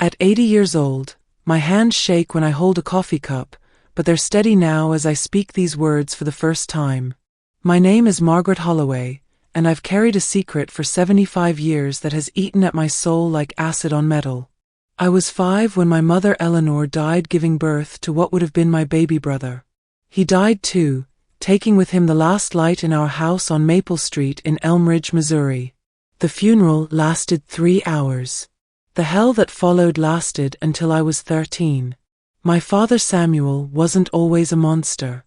At 80 years old, my hands shake when I hold a coffee cup, but they're steady now as I speak these words for the first time. My name is Margaret Holloway, and I've carried a secret for 75 years that has eaten at my soul like acid on metal. I was 5 when my mother Eleanor died giving birth to what would have been my baby brother. He died too, taking with him the last light in our house on Maple Street in Elm Ridge, Missouri. The funeral lasted 3 hours. The hell that followed lasted until I was 13. My father Samuel wasn't always a monster.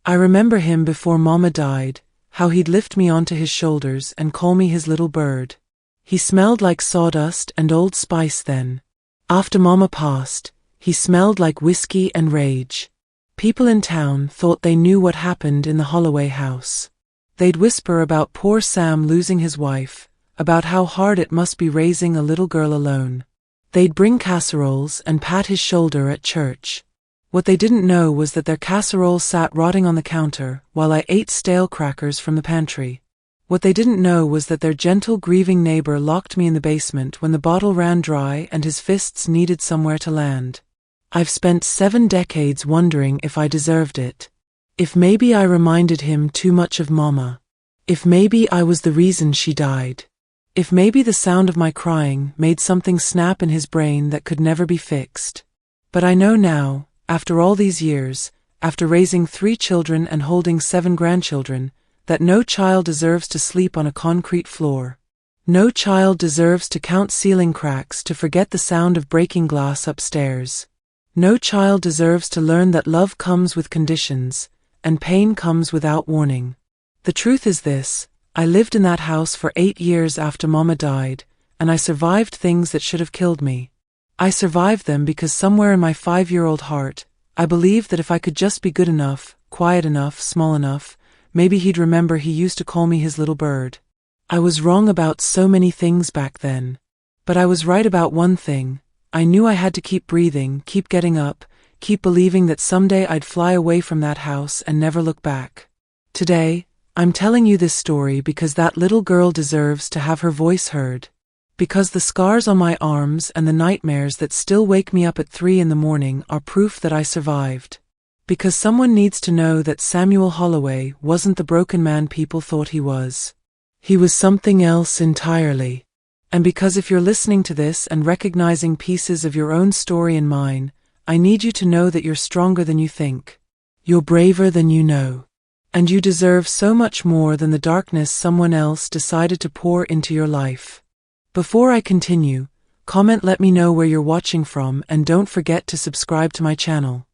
I remember him before Mama died, how he'd lift me onto his shoulders and call me his little bird. He smelled like sawdust and Old Spice then. After Mama passed, he smelled like whiskey and rage. People in town thought they knew what happened in the Holloway house. They'd whisper about poor Sam losing his wife, about how hard it must be raising a little girl alone. They'd bring casseroles and pat his shoulder at church. What they didn't know was that their casserole sat rotting on the counter while I ate stale crackers from the pantry. What they didn't know was that their gentle, grieving neighbor locked me in the basement when the bottle ran dry and his fists needed somewhere to land. I've spent 7 decades wondering if I deserved it. If maybe I reminded him too much of Mama. If maybe I was the reason she died. If maybe the sound of my crying made something snap in his brain that could never be fixed. But I know now, after all these years, after raising 3 children and holding 7 grandchildren, that no child deserves to sleep on a concrete floor. No child deserves to count ceiling cracks to forget the sound of breaking glass upstairs. No child deserves to learn that love comes with conditions, and pain comes without warning. The truth is this. I lived in that house for 8 years after Mama died, and I survived things that should have killed me. I survived them because somewhere in my 5-year-old heart, I believed that if I could just be good enough, quiet enough, small enough, maybe he'd remember he used to call me his little bird. I was wrong about so many things back then. But I was right about one thing. I knew I had to keep breathing, keep getting up, keep believing that someday I'd fly away from that house and never look back. Today, I'm telling you this story because that little girl deserves to have her voice heard. Because the scars on my arms and the nightmares that still wake me up at 3 in the morning are proof that I survived. Because someone needs to know that Samuel Holloway wasn't the broken man people thought he was. He was something else entirely. And because if you're listening to this and recognizing pieces of your own story in mine, I need you to know that you're stronger than you think. You're braver than you know. And you deserve so much more than the darkness someone else decided to pour into your life. Before I continue, comment let me know where you're watching from and don't forget to subscribe to my channel.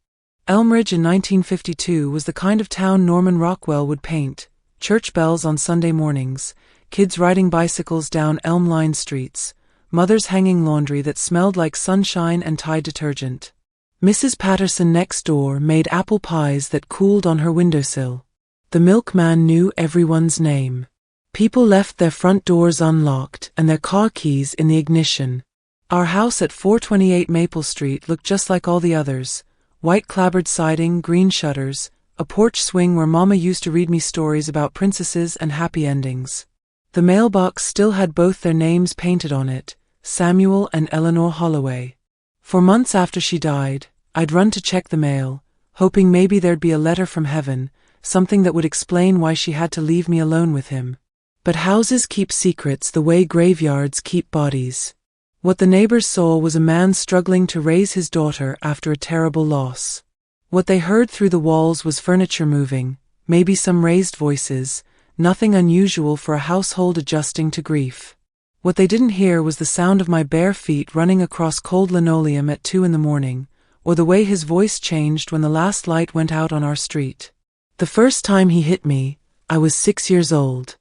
Elm Ridge in 1952 was the kind of town Norman Rockwell would paint. Church bells on Sunday mornings, kids riding bicycles down elm-lined streets, mothers hanging laundry that smelled like sunshine and Tide detergent. Mrs. Patterson next door made apple pies that cooled on her windowsill. The milkman knew everyone's name. People left their front doors unlocked and their car keys in the ignition. Our house at 428 Maple Street looked just like all the others. White clapboard siding, green shutters, a porch swing where Mama used to read me stories about princesses and happy endings. The mailbox still had both their names painted on it, Samuel and Eleanor Holloway. For months after she died, I'd run to check the mail, hoping maybe there'd be a letter from heaven, something that would explain why she had to leave me alone with him. But houses keep secrets the way graveyards keep bodies. What the neighbors saw was a man struggling to raise his daughter after a terrible loss. What they heard through the walls was furniture moving, maybe some raised voices, nothing unusual for a household adjusting to grief. What they didn't hear was the sound of my bare feet running across cold linoleum at 2 in the morning, or the way his voice changed when the last light went out on our street. The first time he hit me, I was 6 years old.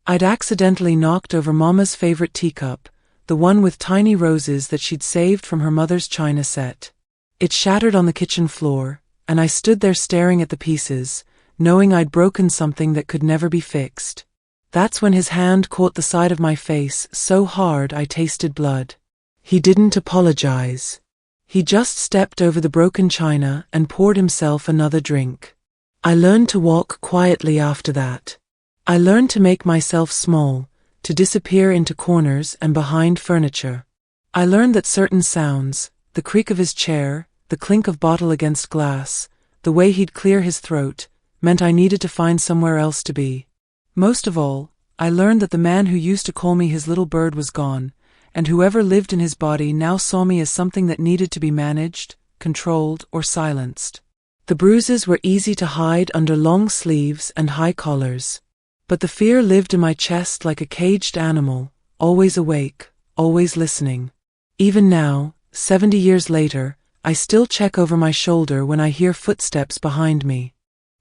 I'd accidentally knocked over Mama's favorite teacup, the one with tiny roses that she'd saved from her mother's china set. It shattered on the kitchen floor, and I stood there staring at the pieces, knowing I'd broken something that could never be fixed. That's when his hand caught the side of my face so hard I tasted blood. He didn't apologize. He just stepped over the broken china and poured himself another drink. I learned to walk quietly after that. I learned to make myself small, to disappear into corners and behind furniture. I learned that certain sounds, the creak of his chair, the clink of bottle against glass, the way he'd clear his throat, meant I needed to find somewhere else to be. Most of all, I learned that the man who used to call me his little bird was gone, and whoever lived in his body now saw me as something that needed to be managed, controlled, or silenced. The bruises were easy to hide under long sleeves and high collars. But the fear lived in my chest like a caged animal, always awake, always listening. Even now, 70 years later, I still check over my shoulder when I hear footsteps behind me.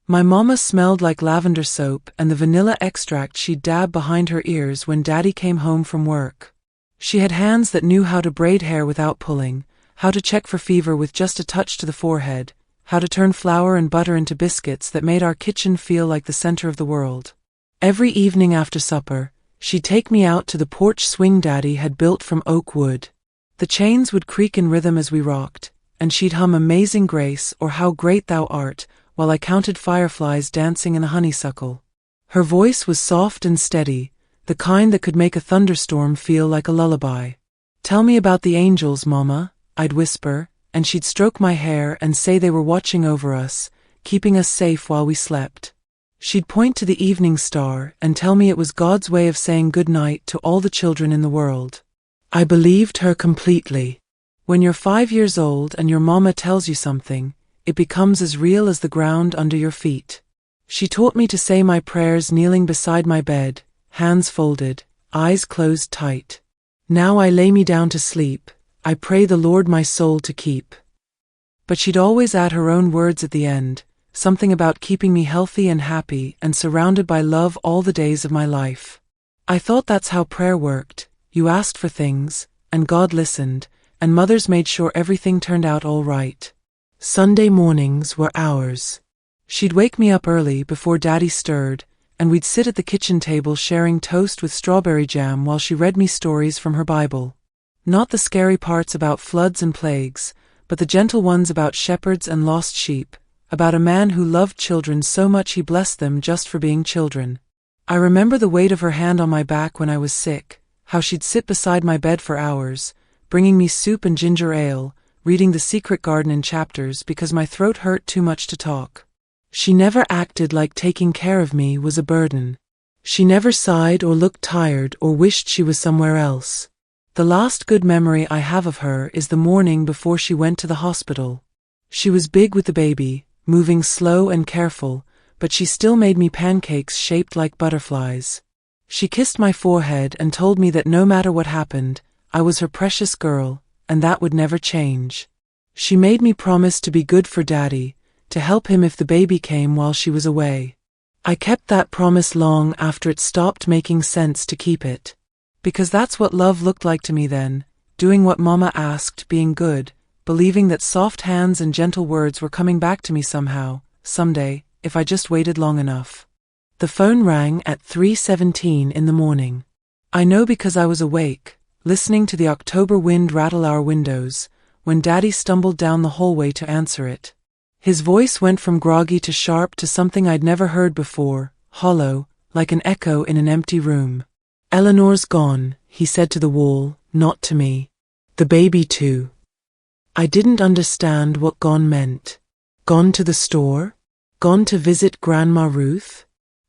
My mama smelled like lavender soap and the vanilla extract she'd dab behind her ears when Daddy came home from work. She had hands that knew how to braid hair without pulling, how to check for fever with just a touch to the forehead, how to turn flour and butter into biscuits that made our kitchen feel like the center of the world. Every evening after supper, she'd take me out to the porch swing Daddy had built from oak wood. The chains would creak in rhythm as we rocked, and she'd hum Amazing Grace or How Great Thou Art, while I counted fireflies dancing in the honeysuckle. Her voice was soft and steady, the kind that could make a thunderstorm feel like a lullaby. "Tell me about the angels, Mama," I'd whisper, and she'd stroke my hair and say they were watching over us, keeping us safe while we slept. She'd point to the evening star and tell me it was God's way of saying good night to all the children in the world. I believed her completely. When you're 5 years old and your mama tells you something, it becomes as real as the ground under your feet. She taught me to say my prayers kneeling beside my bed, hands folded, eyes closed tight. Now I lay me down to sleep, I pray the Lord my soul to keep. But she'd always add her own words at the end, something about keeping me healthy and happy and surrounded by love all the days of my life. I thought that's how prayer worked. You asked for things, and God listened, and mothers made sure everything turned out all right. Sunday mornings were ours. She'd wake me up early before Daddy stirred, and we'd sit at the kitchen table sharing toast with strawberry jam while she read me stories from her Bible. Not the scary parts about floods and plagues, but the gentle ones about shepherds and lost sheep, about a man who loved children so much he blessed them just for being children. I remember the weight of her hand on my back when I was sick, how she'd sit beside my bed for hours, bringing me soup and ginger ale, reading The Secret Garden in chapters because my throat hurt too much to talk. She never acted like taking care of me was a burden. She never sighed or looked tired or wished she was somewhere else. The last good memory I have of her is the morning before she went to the hospital. She was big with the baby, moving slow and careful, but she still made me pancakes shaped like butterflies. She kissed my forehead and told me that no matter what happened, I was her precious girl, and that would never change. She made me promise to be good for Daddy, to help him if the baby came while she was away. I kept that promise long after it stopped making sense to keep it. Because that's what love looked like to me then, doing what Mama asked, being good, believing that soft hands and gentle words were coming back to me somehow, someday, if I just waited long enough. The phone rang at 3:17 in the morning. I know because I was awake, listening to the October wind rattle our windows, when Daddy stumbled down the hallway to answer it. His voice went from groggy to sharp to something I'd never heard before, hollow, like an echo in an empty room. "Eleanor's gone," he said to the wall, not to me. "The baby too." I didn't understand what gone meant. Gone to the store? Gone to visit Grandma Ruth?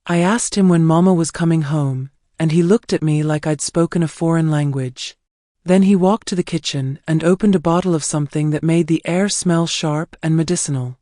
I asked him when Mama was coming home, and he looked at me like I'd spoken a foreign language. Then he walked to the kitchen and opened a bottle of something that made the air smell sharp and medicinal.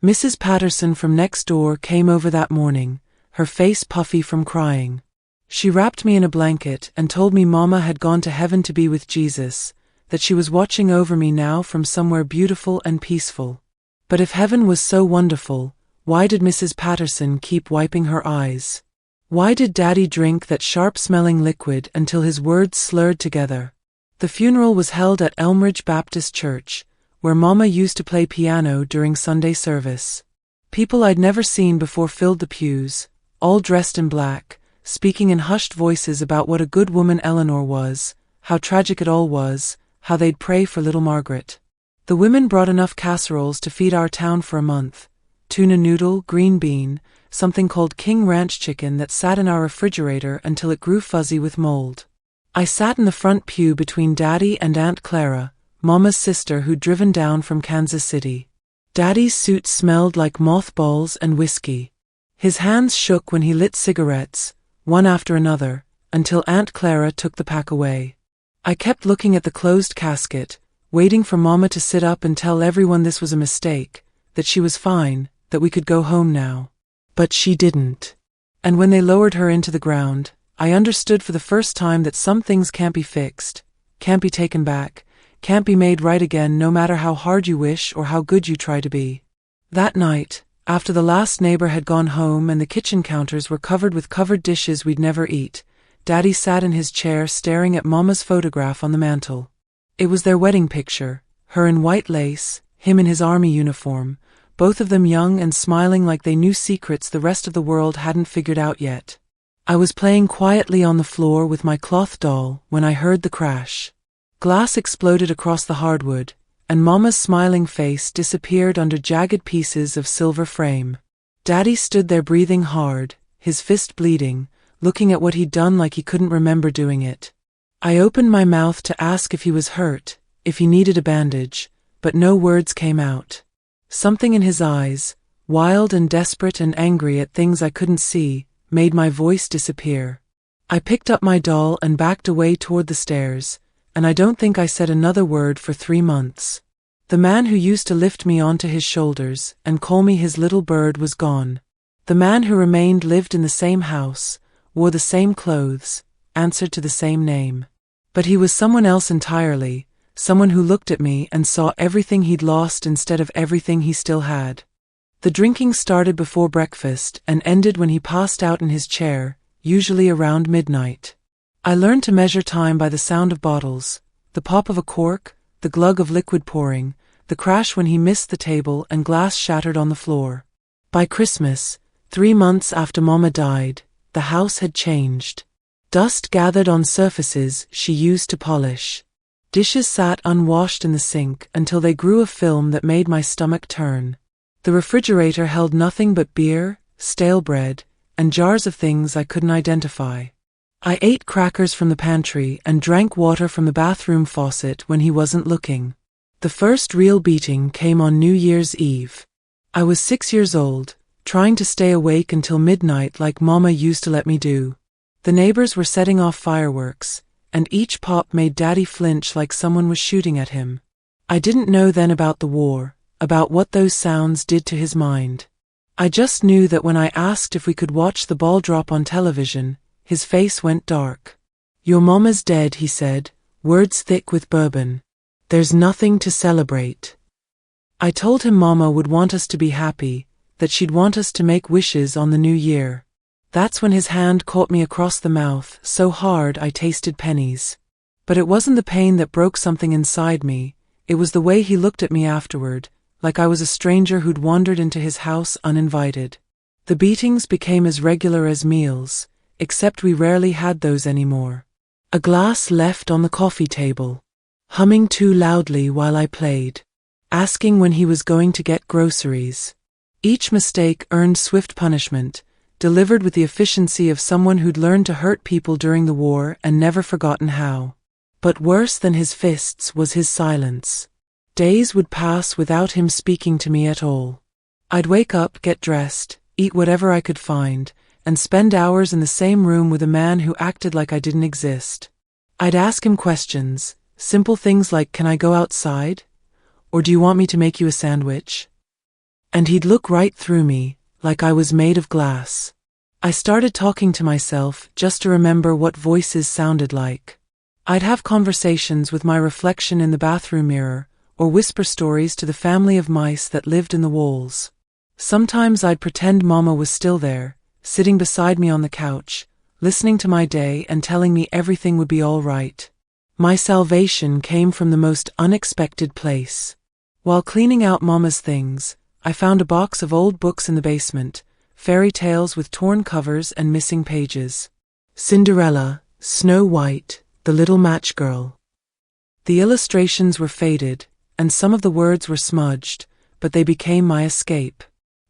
Mrs. Patterson from next door came over that morning, her face puffy from crying. She wrapped me in a blanket and told me Mama had gone to heaven to be with Jesus, that she was watching over me now from somewhere beautiful and peaceful. But if heaven was so wonderful, why did Mrs. Patterson keep wiping her eyes? Why did Daddy drink that sharp-smelling liquid until his words slurred together? The funeral was held at Elmridge Baptist Church, where Mama used to play piano during Sunday service. People I'd never seen before filled the pews, all dressed in black, speaking in hushed voices about what a good woman Eleanor was, how tragic it all was, how they'd pray for little Margaret. The women brought enough casseroles to feed our town for a month. Tuna noodle, green bean, something called King Ranch chicken that sat in our refrigerator until it grew fuzzy with mold. I sat in the front pew between Daddy and Aunt Clara, Mama's sister who'd driven down from Kansas City. Daddy's suit smelled like mothballs and whiskey. His hands shook when he lit cigarettes, one after another, until Aunt Clara took the pack away. I kept looking at the closed casket, waiting for Mama to sit up and tell everyone this was a mistake, that she was fine, that we could go home now. But she didn't. And when they lowered her into the ground, I understood for the first time that some things can't be fixed, can't be taken back, can't be made right again no matter how hard you wish or how good you try to be. That night, after the last neighbor had gone home and the kitchen counters were covered with covered dishes we'd never eat, Daddy sat in his chair staring at Mama's photograph on the mantel. It was their wedding picture, her in white lace, him in his army uniform, both of them young and smiling like they knew secrets the rest of the world hadn't figured out yet. I was playing quietly on the floor with my cloth doll when I heard the crash. Glass exploded across the hardwood, and Mama's smiling face disappeared under jagged pieces of silver frame. Daddy stood there breathing hard, his fist bleeding, looking at what he'd done like he couldn't remember doing it. I opened my mouth to ask if he was hurt, if he needed a bandage, but no words came out. Something in his eyes, wild and desperate and angry at things I couldn't see, made my voice disappear. I picked up my doll and backed away toward the stairs, and I don't think I said another word for 3 months. The man who used to lift me onto his shoulders and call me his little bird was gone. The man who remained lived in the same house, wore the same clothes, answered to the same name. But he was someone else entirely, someone who looked at me and saw everything he'd lost instead of everything he still had. The drinking started before breakfast and ended when he passed out in his chair, usually around midnight. I learned to measure time by the sound of bottles, the pop of a cork, the glug of liquid pouring, the crash when he missed the table and glass shattered on the floor. By Christmas, 3 months after Mama died, the house had changed. Dust gathered on surfaces she used to polish. Dishes sat unwashed in the sink until they grew a film that made my stomach turn. The refrigerator held nothing but beer, stale bread, and jars of things I couldn't identify. I ate crackers from the pantry and drank water from the bathroom faucet when he wasn't looking. The first real beating came on New Year's Eve. I was 6 years old, trying to stay awake until midnight like Mama used to let me do. The neighbors were setting off fireworks, and each pop made Daddy flinch like someone was shooting at him. I didn't know then about the war, about what those sounds did to his mind. I just knew that when I asked if we could watch the ball drop on television, his face went dark. "Your mama's dead," he said, words thick with bourbon. "There's nothing to celebrate." I told him Mama would want us to be happy, that she'd want us to make wishes on the new year. That's when his hand caught me across the mouth so hard I tasted pennies. But it wasn't the pain that broke something inside me, it was the way he looked at me afterward, like I was a stranger who'd wandered into his house uninvited. The beatings became as regular as meals, except we rarely had those anymore. A glass left on the coffee table. Humming too loudly while I played. Asking when he was going to get groceries. Each mistake earned swift punishment, delivered with the efficiency of someone who'd learned to hurt people during the war and never forgotten how. But worse than his fists was his silence. Days would pass without him speaking to me at all. I'd wake up, get dressed, eat whatever I could find, and spend hours in the same room with a man who acted like I didn't exist. I'd ask him questions, simple things like, "Can I go outside?" Or "Do you want me to make you a sandwich?" And he'd look right through me, like I was made of glass. I started talking to myself just to remember what voices sounded like. I'd have conversations with my reflection in the bathroom mirror, or whisper stories to the family of mice that lived in the walls. Sometimes I'd pretend Mama was still there, sitting beside me on the couch, listening to my day and telling me everything would be all right. My salvation came from the most unexpected place. While cleaning out Mama's things, I found a box of old books in the basement, fairy tales with torn covers and missing pages. Cinderella, Snow White, The Little Match Girl. The illustrations were faded, and some of the words were smudged, but they became my escape.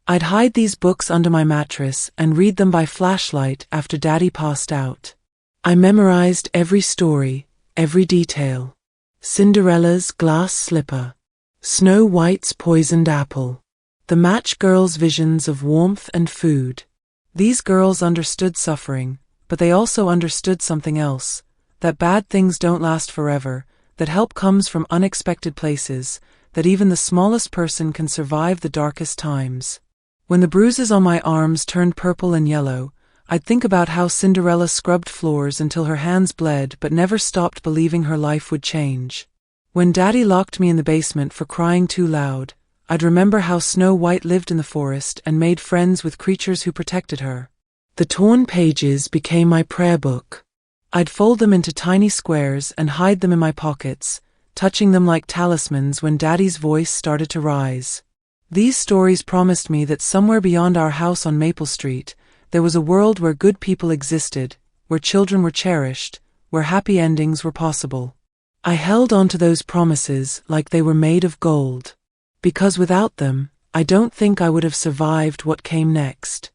I'd hide these books under my mattress and read them by flashlight after Daddy passed out. I memorized every story, every detail. Cinderella's glass slipper. Snow White's poisoned apple. The match girls' visions of warmth and food. These girls understood suffering, but they also understood something else, that bad things don't last forever, that help comes from unexpected places, that even the smallest person can survive the darkest times. When the bruises on my arms turned purple and yellow, I'd think about how Cinderella scrubbed floors until her hands bled but never stopped believing her life would change. When Daddy locked me in the basement for crying too loud, I'd remember how Snow White lived in the forest and made friends with creatures who protected her. The torn pages became my prayer book. I'd fold them into tiny squares and hide them in my pockets, touching them like talismans when Daddy's voice started to rise. These stories promised me that somewhere beyond our house on Maple Street, there was a world where good people existed, where children were cherished, where happy endings were possible. I held on to those promises like they were made of gold. Because without them, I don't think I would have survived what came next.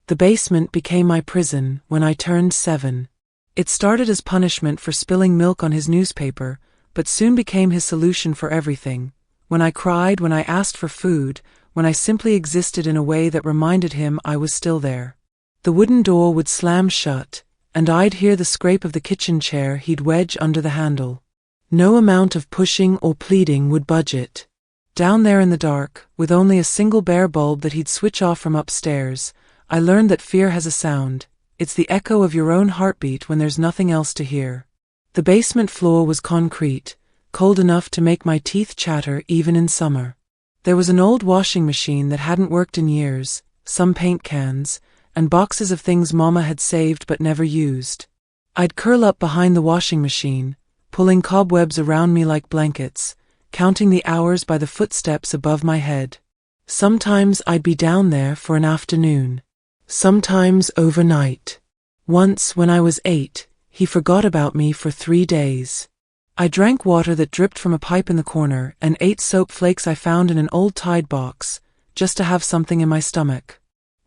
The basement became my prison when I turned 7. It started as punishment for spilling milk on his newspaper, but soon became his solution for everything. When I cried, when I asked for food, when I simply existed in a way that reminded him I was still there. The wooden door would slam shut, and I'd hear the scrape of the kitchen chair he'd wedge under the handle. No amount of pushing or pleading would budge it. Down there in the dark, with only a single bare bulb that he'd switch off from upstairs, I learned that fear has a sound. It's the echo of your own heartbeat when there's nothing else to hear. The basement floor was concrete, cold enough to make my teeth chatter even in summer. There was an old washing machine that hadn't worked in years, some paint cans, and boxes of things Mama had saved but never used. I'd curl up behind the washing machine, pulling cobwebs around me like blankets, counting the hours by the footsteps above my head. Sometimes I'd be down there for an afternoon. Sometimes overnight. Once, when I was 8, he forgot about me for 3 days. I drank water that dripped from a pipe in the corner and ate soap flakes I found in an old Tide box, just to have something in my stomach.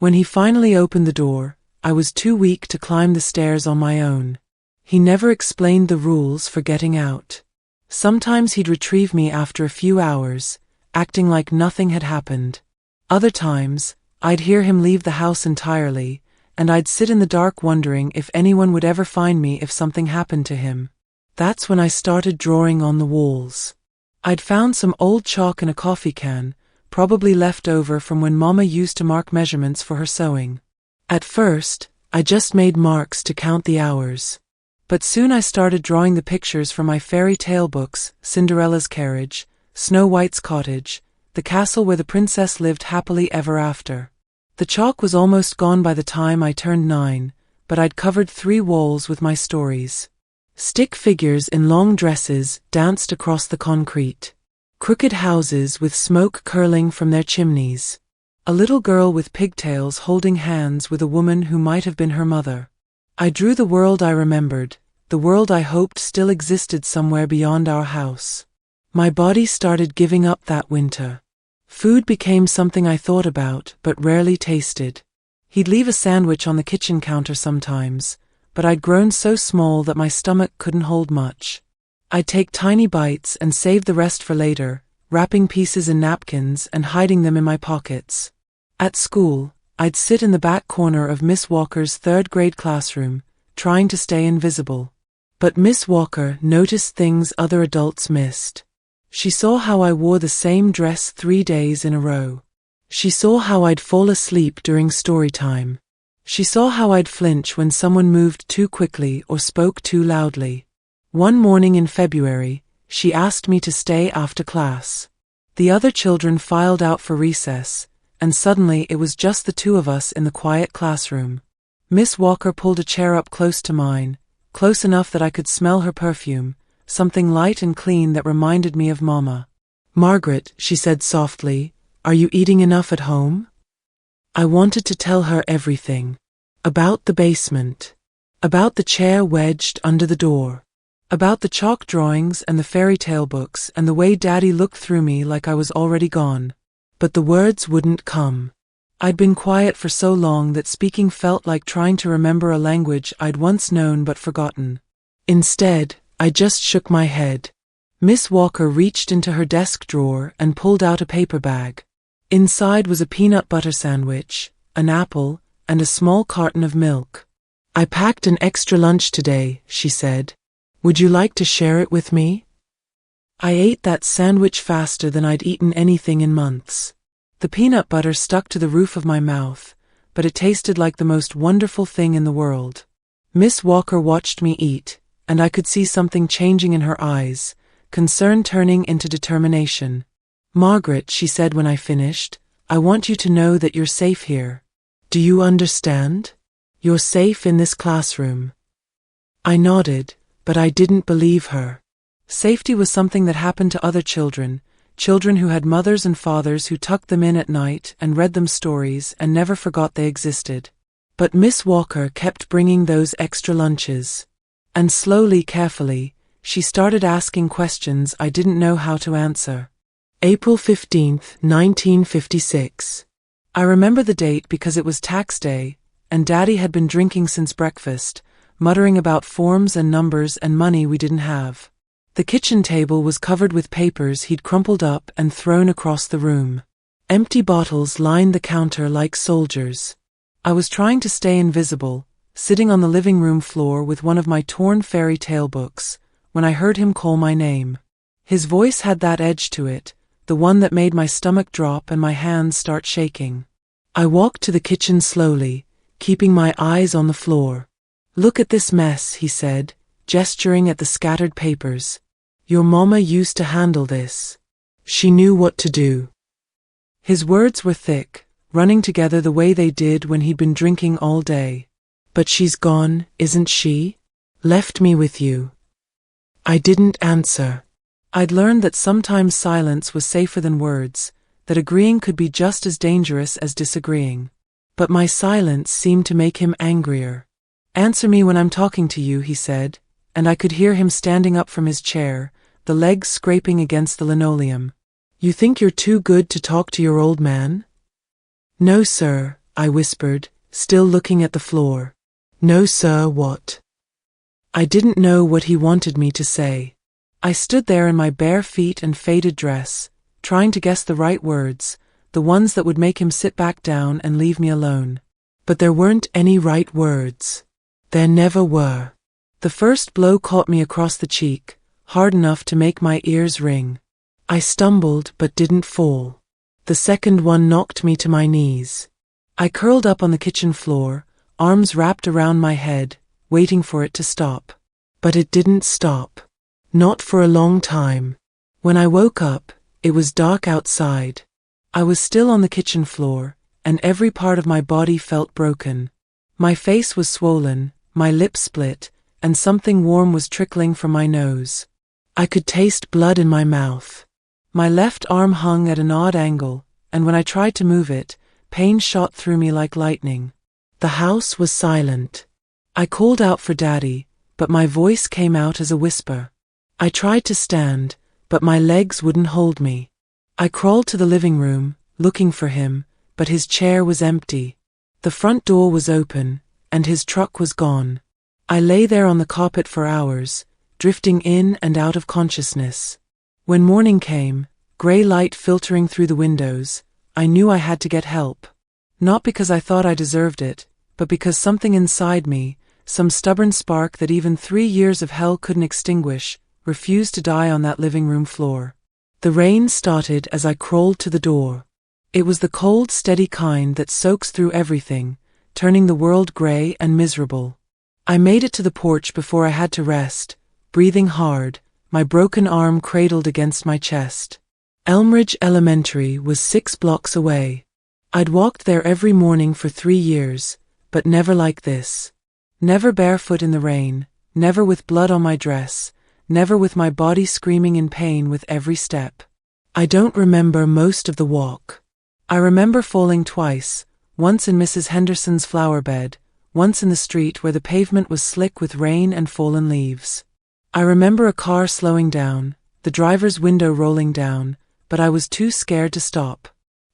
When he finally opened the door, I was too weak to climb the stairs on my own. He never explained the rules for getting out. Sometimes he'd retrieve me after a few hours, acting like nothing had happened. Other times, I'd hear him leave the house entirely, and I'd sit in the dark wondering if anyone would ever find me if something happened to him. That's when I started drawing on the walls. I'd found some old chalk in a coffee can, probably left over from when Mama used to mark measurements for her sewing. At first, I just made marks to count the hours. But soon I started drawing the pictures from my fairy tale books, Cinderella's carriage, Snow White's cottage, the castle where the princess lived happily ever after. The chalk was almost gone by the time I turned 9, but I'd covered 3 walls with my stories. Stick figures in long dresses danced across the concrete. Crooked houses with smoke curling from their chimneys. A little girl with pigtails holding hands with a woman who might have been her mother. I drew the world I remembered, the world I hoped still existed somewhere beyond our house. My body started giving up that winter. Food became something I thought about but rarely tasted. He'd leave a sandwich on the kitchen counter sometimes, but I'd grown so small that my stomach couldn't hold much. I'd take tiny bites and save the rest for later, wrapping pieces in napkins and hiding them in my pockets. At school, I'd sit in the back corner of Miss Walker's 3rd grade classroom, trying to stay invisible. But Miss Walker noticed things other adults missed. She saw how I wore the same dress 3 days in a row. She saw how I'd fall asleep during story time. She saw how I'd flinch when someone moved too quickly or spoke too loudly. One morning in February, she asked me to stay after class. The other children filed out for recess, and suddenly it was just the 2 of us in the quiet classroom. Miss Walker pulled a chair up close to mine, close enough that I could smell her perfume, something light and clean that reminded me of Mama. "Margaret," she said softly, "are you eating enough at home?" I wanted to tell her everything. About the basement. About the chair wedged under the door. About the chalk drawings and the fairy tale books and the way Daddy looked through me like I was already gone. But the words wouldn't come. I'd been quiet for so long that speaking felt like trying to remember a language I'd once known but forgotten. Instead, I just shook my head. Miss Walker reached into her desk drawer and pulled out a paper bag. Inside was a peanut butter sandwich, an apple, and a small carton of milk. "I packed an extra lunch today," she said. "Would you like to share it with me?" I ate that sandwich faster than I'd eaten anything in months. The peanut butter stuck to the roof of my mouth, but it tasted like the most wonderful thing in the world. Miss Walker watched me eat, and I could see something changing in her eyes, concern turning into determination. "Margaret," she said when I finished, "I want you to know that you're safe here. Do you understand? You're safe in this classroom." I nodded, but I didn't believe her. Safety was something that happened to other children who had mothers and fathers who tucked them in at night and read them stories and never forgot they existed. But Miss Walker kept bringing those extra lunches. And slowly, carefully, she started asking questions I didn't know how to answer. April 15th, 1956. I remember the date because it was tax day, and Daddy had been drinking since breakfast, muttering about forms and numbers and money we didn't have. The kitchen table was covered with papers he'd crumpled up and thrown across the room. Empty bottles lined the counter like soldiers. I was trying to stay invisible, sitting on the living room floor with one of my torn fairy tale books, when I heard him call my name. His voice had that edge to it, the one that made my stomach drop and my hands start shaking. I walked to the kitchen slowly, keeping my eyes on the floor. "Look at this mess," he said, gesturing at the scattered papers. "Your mama used to handle this. She knew what to do." His words were thick, running together the way they did when he'd been drinking all day. "But she's gone, isn't she? Left me with you." I didn't answer. I'd learned that sometimes silence was safer than words, that agreeing could be just as dangerous as disagreeing. But my silence seemed to make him angrier. "Answer me when I'm talking to you," he said, and I could hear him standing up from his chair, the legs scraping against the linoleum. "You think you're too good to talk to your old man?" "No, sir," I whispered, still looking at the floor. "No, sir, what?" I didn't know what he wanted me to say. I stood there in my bare feet and faded dress, trying to guess the right words, the ones that would make him sit back down and leave me alone. But there weren't any right words. There never were. The first blow caught me across the cheek, hard enough to make my ears ring. I stumbled but didn't fall. The second one knocked me to my knees. I curled up on the kitchen floor, arms wrapped around my head, waiting for it to stop. But it didn't stop. Not for a long time. When I woke up, it was dark outside. I was still on the kitchen floor, and every part of my body felt broken. My face was swollen, my lips split, and something warm was trickling from my nose. I could taste blood in my mouth. My left arm hung at an odd angle, and when I tried to move it, pain shot through me like lightning. The house was silent. I called out for Daddy, but my voice came out as a whisper. I tried to stand, but my legs wouldn't hold me. I crawled to the living room, looking for him, but his chair was empty. The front door was open, and his truck was gone. I lay there on the carpet for hours, drifting in and out of consciousness. When morning came, gray light filtering through the windows, I knew I had to get help. Not because I thought I deserved it, but because something inside me, some stubborn spark that even 3 years of hell couldn't extinguish, refused to die on that living room floor. The rain started as I crawled to the door. It was the cold, steady kind that soaks through everything, turning the world gray and miserable. I made it to the porch before I had to rest, breathing hard, my broken arm cradled against my chest. Elmridge Elementary was 6 blocks away. I'd walked there every morning for 3 years, but never like this. Never barefoot in the rain, never with blood on my dress, never with my body screaming in pain with every step. I don't remember most of the walk. I remember falling twice, once in Mrs. Henderson's flower bed, once in the street where the pavement was slick with rain and fallen leaves. I remember a car slowing down, the driver's window rolling down, but I was too scared to stop.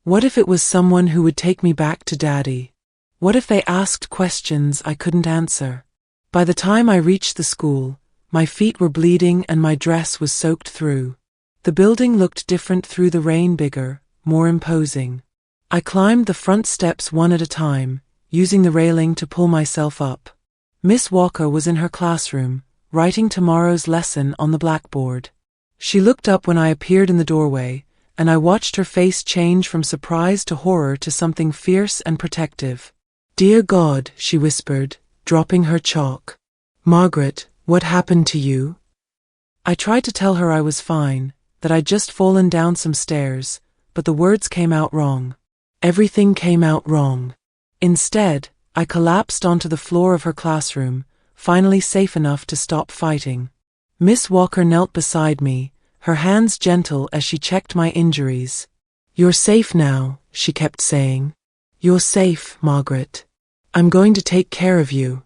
What if it was someone who would take me back to Daddy? What if they asked questions I couldn't answer? By the time I reached the school, my feet were bleeding and my dress was soaked through. The building looked different through the rain, bigger, more imposing. I climbed the front steps one at a time, using the railing to pull myself up. Miss Walker was in her classroom, writing tomorrow's lesson on the blackboard. She looked up when I appeared in the doorway, and I watched her face change from surprise to horror to something fierce and protective. "Dear God," she whispered, dropping her chalk. "Margaret, what happened to you?" I tried to tell her I was fine, that I'd just fallen down some stairs, but the words came out wrong. Everything came out wrong. Instead, I collapsed onto the floor of her classroom, finally safe enough to stop fighting. Miss Walker knelt beside me, her hands gentle as she checked my injuries. "You're safe now," she kept saying. "You're safe, Margaret. I'm going to take care of you."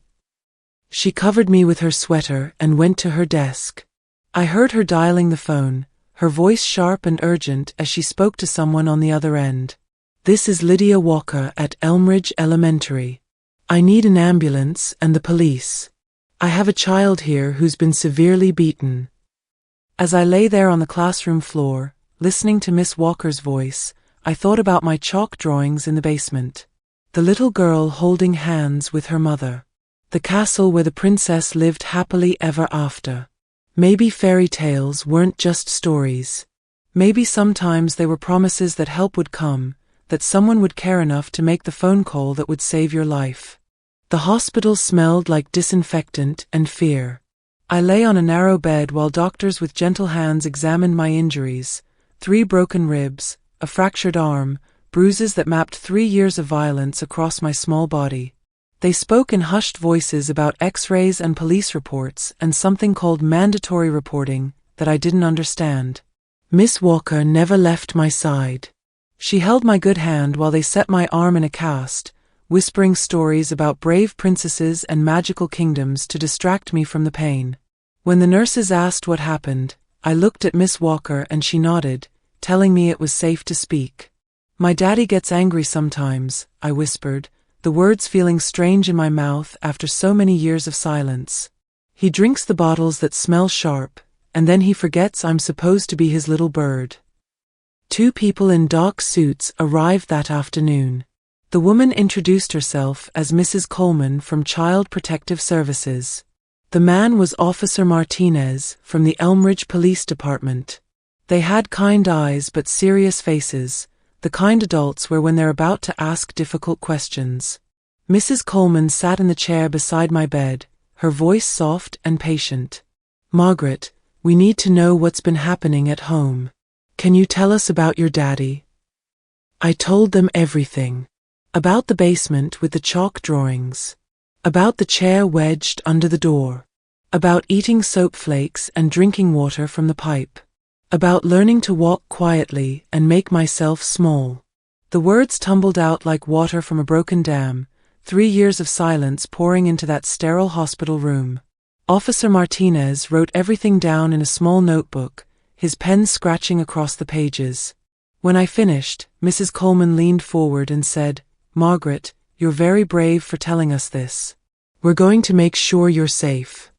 She covered me with her sweater and went to her desk. I heard her dialing the phone, her voice sharp and urgent as she spoke to someone on the other end. "This is Lydia Walker at Elmridge Elementary. I need an ambulance and the police. I have a child here who's been severely beaten." As I lay there on the classroom floor, listening to Miss Walker's voice, I thought about my chalk drawings in the basement. The little girl holding hands with her mother. The castle where the princess lived happily ever after. Maybe fairy tales weren't just stories. Maybe sometimes they were promises that help would come, that someone would care enough to make the phone call that would save your life. The hospital smelled like disinfectant and fear. I lay on a narrow bed while doctors with gentle hands examined my injuries: 3 broken ribs, a fractured arm, bruises that mapped 3 years of violence across my small body. They spoke in hushed voices about X-rays and police reports and something called mandatory reporting that I didn't understand. Miss Walker never left my side. She held my good hand while they set my arm in a cast, whispering stories about brave princesses and magical kingdoms to distract me from the pain. When the nurses asked what happened, I looked at Miss Walker and she nodded, telling me it was safe to speak. "My daddy gets angry sometimes," I whispered, the words feeling strange in my mouth after so many years of silence. "He drinks the bottles that smell sharp, and then he forgets I'm supposed to be his little bird." 2 people in dark suits arrived that afternoon. The woman introduced herself as Mrs. Coleman from Child Protective Services. The man was Officer Martinez from the Elmridge Police Department. They had kind eyes but serious faces, the kind adults wear when they're about to ask difficult questions. Mrs. Coleman sat in the chair beside my bed, her voice soft and patient. "Margaret, we need to know what's been happening at home. Can you tell us about your daddy?" I told them everything. About the basement with the chalk drawings. About the chair wedged under the door. About eating soap flakes and drinking water from the pipe. About learning to walk quietly and make myself small. The words tumbled out like water from a broken dam, 3 years of silence pouring into that sterile hospital room. Officer Martinez wrote everything down in a small notebook, his pen scratching across the pages. When I finished, Mrs. Coleman leaned forward and said, "Margaret, you're very brave for telling us this. We're going to make sure you're safe."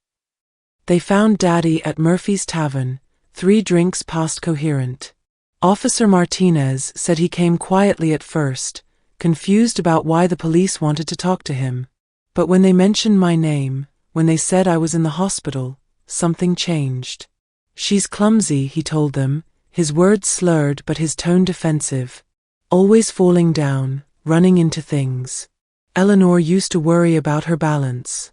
They found Daddy at Murphy's Tavern, 3 drinks past coherent. Officer Martinez said he came quietly at first, confused about why the police wanted to talk to him. But when they mentioned my name, when they said I was in the hospital, something changed. "She's clumsy," he told them, his words slurred but his tone defensive. "Always falling down, running into things. Eleanor used to worry about her balance."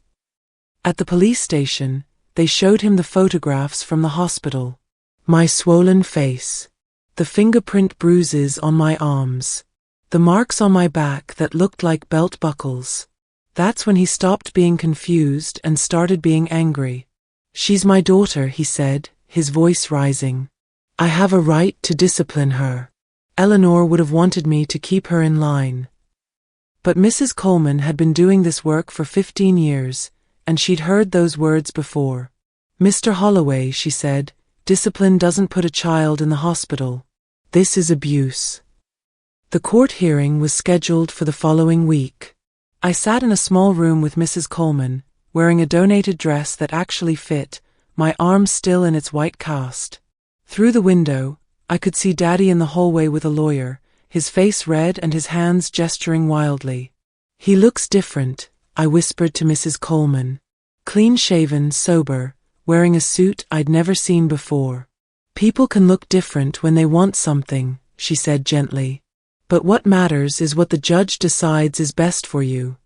At the police station, they showed him the photographs from the hospital. My swollen face. The fingerprint bruises on my arms. The marks on my back that looked like belt buckles. That's when he stopped being confused and started being angry. "She's my daughter," he said, his voice rising. "I have a right to discipline her. Eleanor would have wanted me to keep her in line." But Mrs. Coleman had been doing this work for 15 years, and she'd heard those words before. "Mr. Holloway," she said, "discipline doesn't put a child in the hospital. This is abuse." The court hearing was scheduled for the following week. I sat in a small room with Mrs. Coleman, wearing a donated dress that actually fit, my arm still in its white cast. Through the window, I could see Daddy in the hallway with a lawyer, his face red and his hands gesturing wildly. "He looks different," I whispered to Mrs. Coleman. "Clean-shaven, sober, wearing a suit I'd never seen before." "People can look different when they want something," she said gently. "But what matters is what the judge decides is best for you."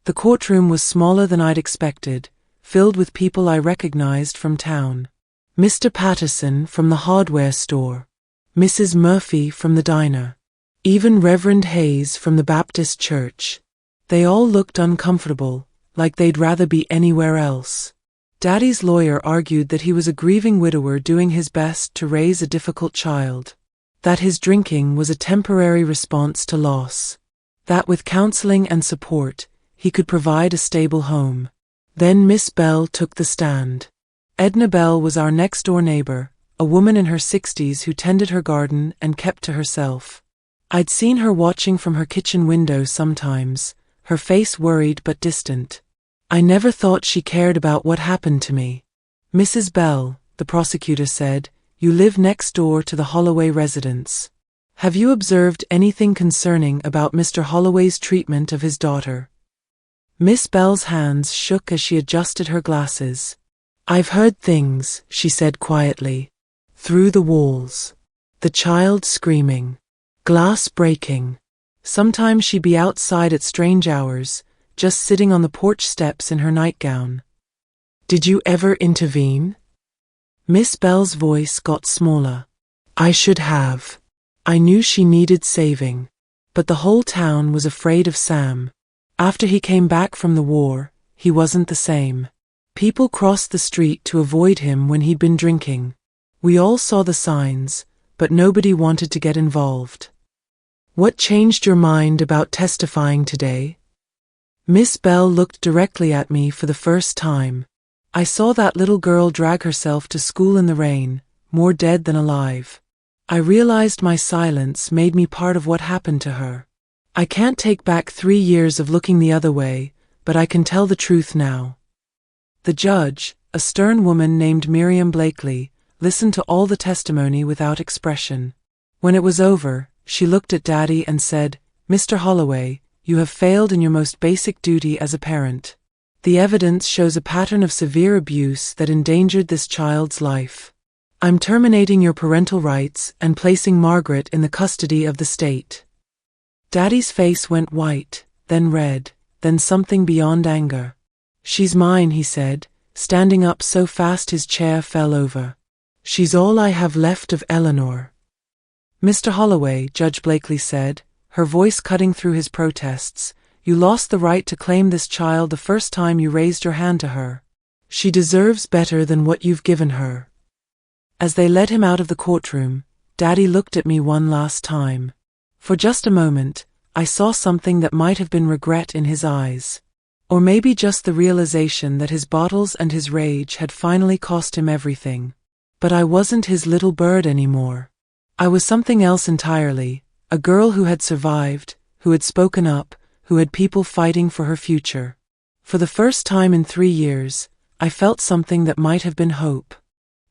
The courtroom was smaller than I'd expected, filled with people I recognized from town. Mr. Patterson from the hardware store, Mrs. Murphy from the diner, even Reverend Hayes from the Baptist church. They all looked uncomfortable, like they'd rather be anywhere else. Daddy's lawyer argued that he was a grieving widower doing his best to raise a difficult child, that his drinking was a temporary response to loss, that with counseling and support, he could provide a stable home. Then Miss Bell took the stand. Edna Bell was our next-door neighbor, a woman in her 60s who tended her garden and kept to herself. I'd seen her watching from her kitchen window sometimes, her face worried but distant. I never thought she cared about what happened to me. "Mrs. Bell," the prosecutor said, "you live next door to the Holloway residence. Have you observed anything concerning about Mr. Holloway's treatment of his daughter?" Miss Bell's hands shook as she adjusted her glasses. "I've heard things," she said quietly. "Through the walls. The child screaming. Glass breaking. Sometimes she'd be outside at strange hours, just sitting on the porch steps in her nightgown." "Did you ever intervene?" Miss Bell's voice got smaller. "I should have. I knew she needed saving. But the whole town was afraid of Sam. After he came back from the war, he wasn't the same. People crossed the street to avoid him when he'd been drinking. We all saw the signs, but nobody wanted to get involved." "What changed your mind about testifying today?" Miss Bell looked directly at me for the first time. "I saw that little girl drag herself to school in the rain, more dead than alive. I realized my silence made me part of what happened to her. I can't take back 3 years of looking the other way, but I can tell the truth now." The judge, a stern woman named Miriam Blakely, listened to all the testimony without expression. When it was over, she looked at Daddy and said, "Mr. Holloway, you have failed in your most basic duty as a parent. The evidence shows a pattern of severe abuse that endangered this child's life. I'm terminating your parental rights and placing Margaret in the custody of the state." Daddy's face went white, then red, then something beyond anger. "She's mine," he said, standing up so fast his chair fell over. "She's all I have left of Eleanor." "Mr. Holloway," Judge Blakely said, her voice cutting through his protests, "you lost the right to claim this child the first time you raised your hand to her. She deserves better than what you've given her." As they led him out of the courtroom, Daddy looked at me one last time. For just a moment, I saw something that might have been regret in his eyes. Or maybe just the realization that his bottles and his rage had finally cost him everything. But I wasn't his little bird anymore. I was something else entirely, a girl who had survived, who had spoken up, who had people fighting for her future. For the first time in 3 years, I felt something that might have been hope.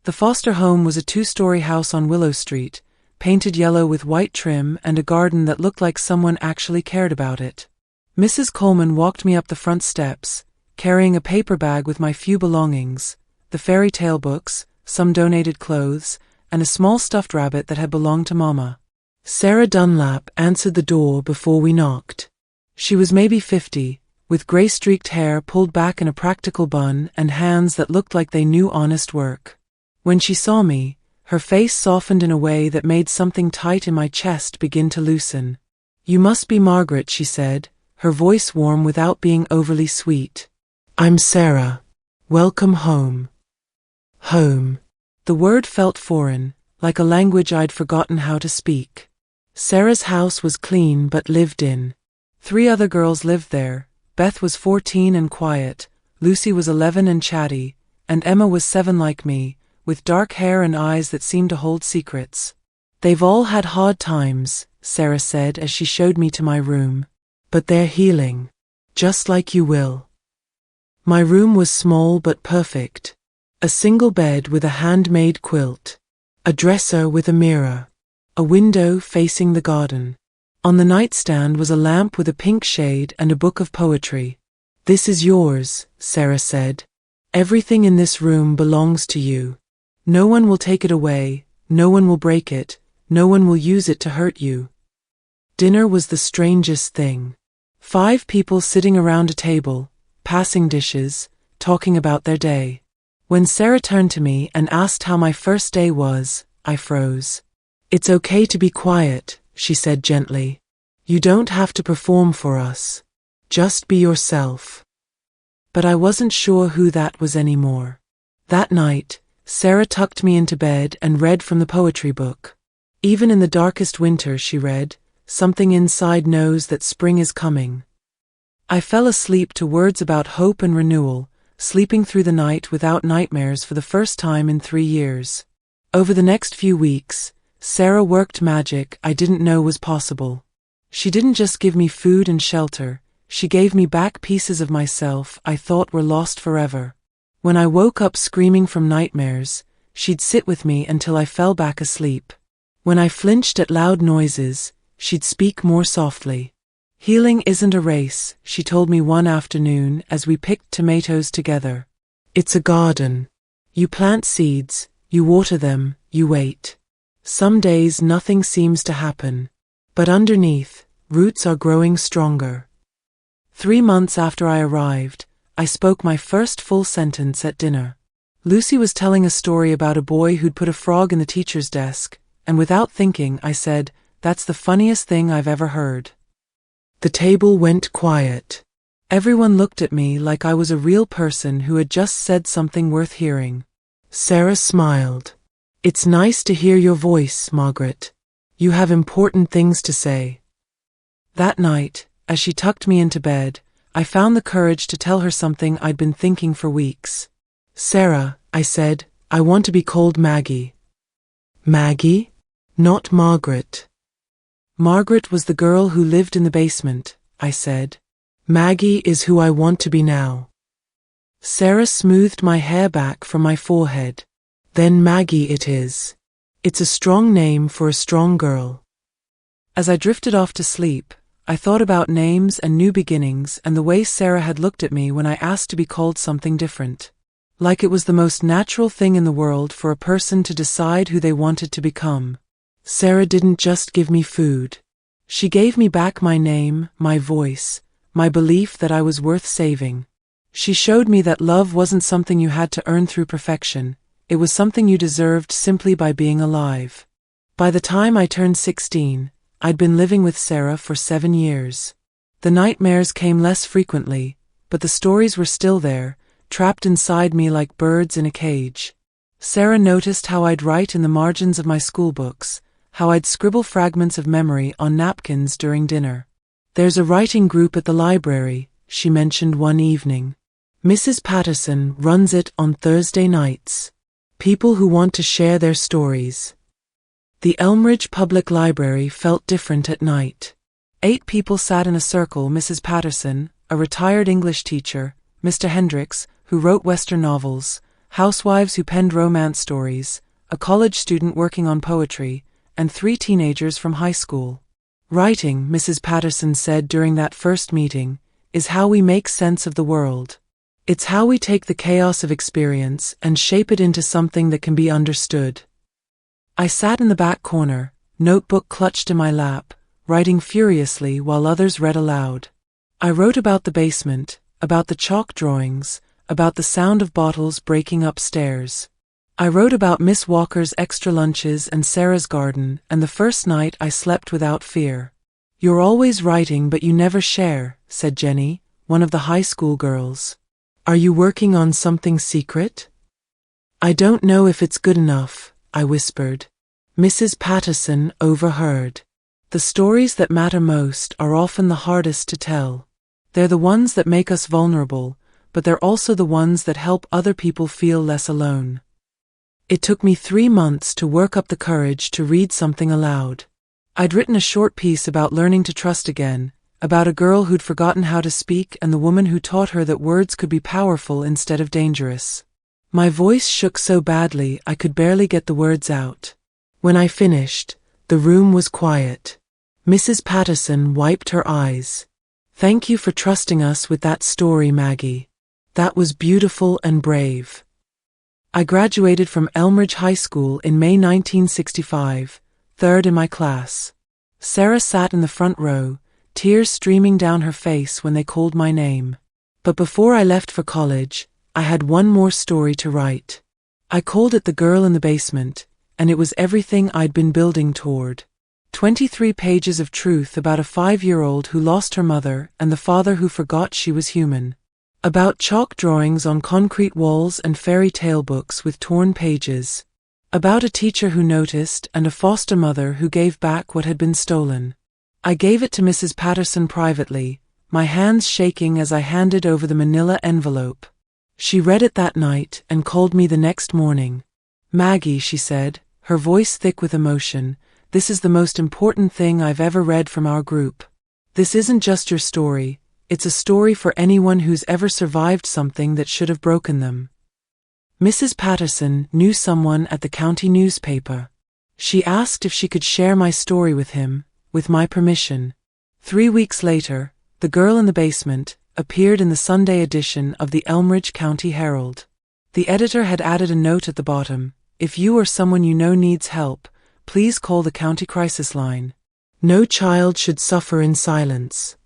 The foster home was a 2-story house on Willow Street, painted yellow with white trim and a garden that looked like someone actually cared about it. Mrs. Coleman walked me up the front steps, carrying a paper bag with my few belongings, the fairy tale books, some donated clothes, and a small stuffed rabbit that had belonged to Mama. Sarah Dunlap answered the door before we knocked. She was maybe 50, with gray-streaked hair pulled back in a practical bun and hands that looked like they knew honest work. When she saw me, her face softened in a way that made something tight in my chest begin to loosen. "You must be Margaret," she said, her voice warm without being overly sweet. "I'm Sarah. Welcome home." Home. The word felt foreign, like a language I'd forgotten how to speak. Sarah's house was clean but lived in. 3 other girls lived there. Beth was 14 and quiet, Lucy was 11 and chatty, and Emma was 7 like me, with dark hair and eyes that seemed to hold secrets. "They've all had hard times," Sarah said as she showed me to my room. But they're healing. Just like you will. My room was small but perfect. A single bed with a handmade quilt. A dresser with a mirror. A window facing the garden. On the nightstand was a lamp with a pink shade and a book of poetry. "This is yours," Sarah said. "Everything in this room belongs to you. No one will take it away, no one will break it, no one will use it to hurt you." Dinner was the strangest thing. 5 people sitting around a table, passing dishes, talking about their day. When Sarah turned to me and asked how my first day was, I froze. "It's okay to be quiet," she said gently. "You don't have to perform for us. Just be yourself." But I wasn't sure who that was anymore. That night, Sarah tucked me into bed and read from the poetry book. "Even in the darkest winter," she read, "something inside knows that spring is coming." I fell asleep to words about hope and renewal, sleeping through the night without nightmares for the first time in 3 years. Over the next few weeks, Sarah worked magic I didn't know was possible. She didn't just give me food and shelter, she gave me back pieces of myself I thought were lost forever. When I woke up screaming from nightmares, she'd sit with me until I fell back asleep. When I flinched at loud noises, she'd speak more softly. "Healing isn't a race," she told me one afternoon as we picked tomatoes together. "It's a garden. You plant seeds, you water them, you wait. Some days nothing seems to happen. But underneath, roots are growing stronger." 3 months after I arrived, I spoke my first full sentence at dinner. Lucy was telling a story about a boy who'd put a frog in the teacher's desk, and without thinking, I said, "That's the funniest thing I've ever heard." The table went quiet. Everyone looked at me like I was a real person who had just said something worth hearing. Sarah smiled. "It's nice to hear your voice, Margaret. You have important things to say." That night, as she tucked me into bed, I found the courage to tell her something I'd been thinking for weeks. "Sarah," I said, "I want to be called Maggie." "Maggie? Not Margaret." "Margaret was the girl who lived in the basement," I said. "Maggie is who I want to be now." Sarah smoothed my hair back from my forehead. "Then Maggie it is. It's a strong name for a strong girl." As I drifted off to sleep, I thought about names and new beginnings and the way Sarah had looked at me when I asked to be called something different. Like it was the most natural thing in the world for a person to decide who they wanted to become. Sarah didn't just give me food. She gave me back my name, my voice, my belief that I was worth saving. She showed me that love wasn't something you had to earn through perfection, it was something you deserved simply by being alive. By the time I turned 16, I'd been living with Sarah for 7 years. The nightmares came less frequently, but the stories were still there, trapped inside me like birds in a cage. Sarah noticed how I'd write in the margins of my school books, how I'd scribble fragments of memory on napkins during dinner. "There's a writing group at the library," she mentioned one evening. "Mrs. Patterson runs it on Thursday nights. People who want to share their stories." The Elmridge Public Library felt different at night. 8 people sat in a circle: Mrs. Patterson, a retired English teacher, Mr. Hendricks, who wrote Western novels, housewives who penned romance stories, a college student working on poetry, and 3 teenagers from high school. "Writing," Mrs. Patterson said during that first meeting, "is how we make sense of the world. It's how we take the chaos of experience and shape it into something that can be understood." I sat in the back corner, notebook clutched in my lap, writing furiously while others read aloud. I wrote about the basement, about the chalk drawings, about the sound of bottles breaking upstairs. I wrote about Miss Walker's extra lunches and Sarah's garden, and the first night I slept without fear. "You're always writing but you never share," said Jenny, one of the high school girls. "Are you working on something secret?" "I don't know if it's good enough," I whispered. Mrs. Patterson overheard. "The stories that matter most are often the hardest to tell. They're the ones that make us vulnerable, but they're also the ones that help other people feel less alone." It took me 3 months to work up the courage to read something aloud. I'd written a short piece about learning to trust again, about a girl who'd forgotten how to speak and the woman who taught her that words could be powerful instead of dangerous. My voice shook so badly I could barely get the words out. When I finished, the room was quiet. Mrs. Patterson wiped her eyes. "Thank you for trusting us with that story, Maggie. That was beautiful and brave." I graduated from Elmridge High School in May 1965, third in my class. Sarah sat in the front row, tears streaming down her face when they called my name. But before I left for college, I had one more story to write. I called it The Girl in the Basement, and it was everything I'd been building toward. 23 pages of truth about a 5-year-old who lost her mother and the father who forgot she was human. About chalk drawings on concrete walls and fairy tale books with torn pages. About a teacher who noticed and a foster mother who gave back what had been stolen. I gave it to Mrs. Patterson privately, my hands shaking as I handed over the manila envelope. She read it that night and called me the next morning. "Maggie," she said, her voice thick with emotion, "this is the most important thing I've ever read from our group. This isn't just your story. It's a story for anyone who's ever survived something that should have broken them." Mrs. Patterson knew someone at the county newspaper. She asked if she could share my story with him, with my permission. 3 weeks later, The Girl in the Basement appeared in the Sunday edition of the Elmridge County Herald. The editor had added a note at the bottom: "If you or someone you know needs help, please call the county crisis line. No child should suffer in silence."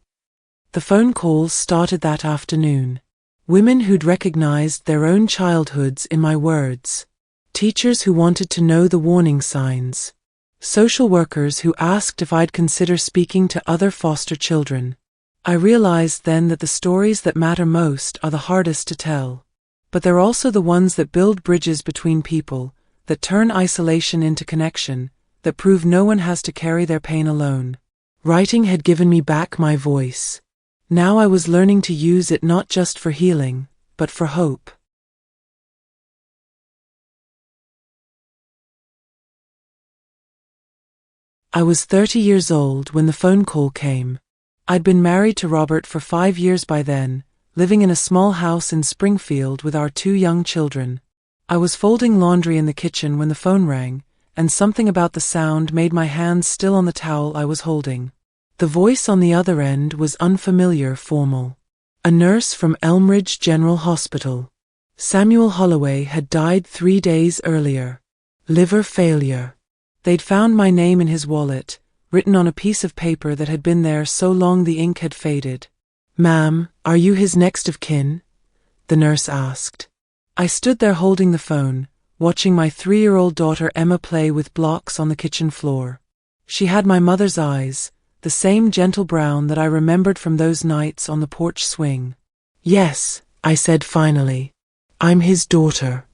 The phone calls started that afternoon. Women who'd recognized their own childhoods in my words. Teachers who wanted to know the warning signs. Social workers who asked if I'd consider speaking to other foster children. I realized then that the stories that matter most are the hardest to tell. But they're also the ones that build bridges between people, that turn isolation into connection, that prove no one has to carry their pain alone. Writing had given me back my voice. Now I was learning to use it not just for healing, but for hope. I was 30 years old when the phone call came. I'd been married to Robert for 5 years by then, living in a small house in Springfield with our 2 young children. I was folding laundry in the kitchen when the phone rang, and something about the sound made my hands still on the towel I was holding. The voice on the other end was unfamiliar, formal. A nurse from Elmridge General Hospital. Samuel Holloway had died 3 days earlier. Liver failure. They'd found my name in his wallet, written on a piece of paper that had been there so long the ink had faded. "Ma'am, are you his next of kin?" the nurse asked. I stood there holding the phone, watching my 3-year-old daughter Emma play with blocks on the kitchen floor. She had my mother's eyes, the same gentle brown that I remembered from those nights on the porch swing. "Yes," I said finally. "I'm his daughter."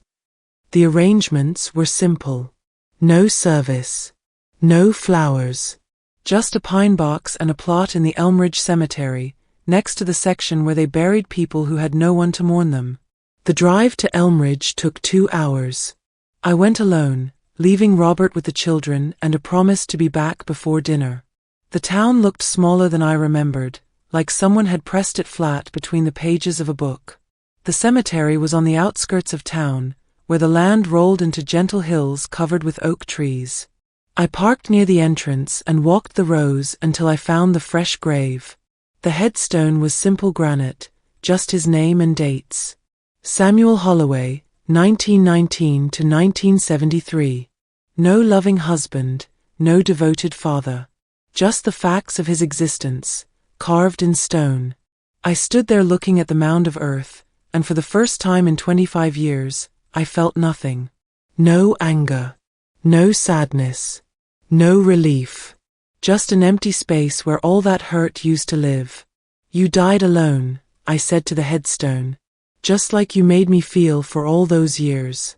The arrangements were simple. No service. No flowers. Just a pine box and a plot in the Elmridge Cemetery, next to the section where they buried people who had no one to mourn them. The drive to Elmridge took 2 hours. I went alone, leaving Robert with the children and a promise to be back before dinner. The town looked smaller than I remembered, like someone had pressed it flat between the pages of a book. The cemetery was on the outskirts of town, where the land rolled into gentle hills covered with oak trees. I parked near the entrance and walked the rows until I found the fresh grave. The headstone was simple granite, just his name and dates. Samuel Holloway, 1919 to 1973. No loving husband, no devoted father. Just the facts of his existence, carved in stone. I stood there looking at the mound of earth, and for the first time in 25 years, I felt nothing. No anger. No sadness. No relief. Just an empty space where all that hurt used to live. "You died alone," I said to the headstone. "Just like you made me feel for all those years."